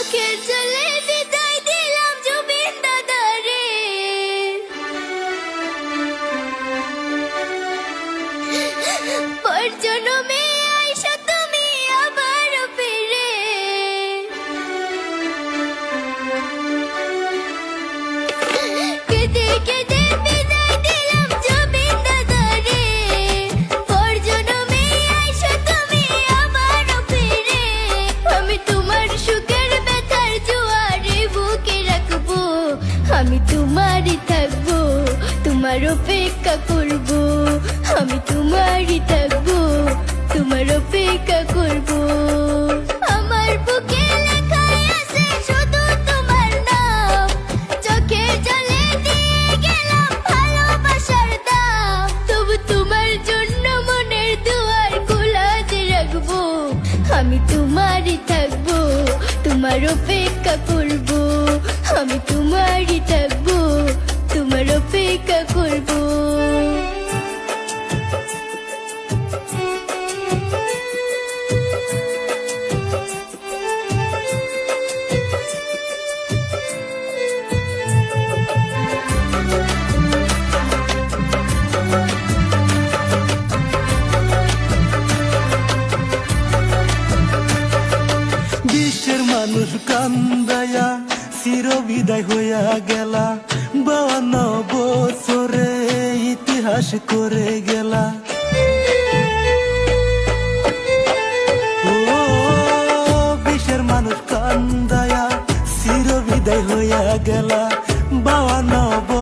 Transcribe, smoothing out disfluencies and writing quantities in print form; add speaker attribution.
Speaker 1: চোখের জলে বিদায় দিলাম জুবিন দাদারে। পর জন্মে আইসা তুমি আবার ফিরে। কেঁদে কেঁদে বিদায় দিলাম জুবিন দাদারে। পর জন্মে আইসা তুমি আবার ফিরে। আমি তোমার সুখের ব্যথার জোয়ারে বুকে রাখবো। আমি তোমারই থাকবো, তোমার অপেক্ষা করবো। আমি তোমারই থাকবো, তোমার অপেক্ষা করবো। আমার বুকে লেখাই আছে শুধু তোমার নাম। চোখের জলে দিয়ে গেলাম ভালোবাসার দাম। তবু তোমার জন্য মনের দুয়ার খোলা যে রাখবো। আমি তোমারই থাকবো, তোমার অপেক্ষা করবো। আমি তোমারই থাকবো, তোমার অপেক্ষা করবো।
Speaker 2: বিশ্বের মানুষ কান্দায়া চির বিদায় হইয়া গেলা। 52 বছরে ইতিহাস করে গেলা।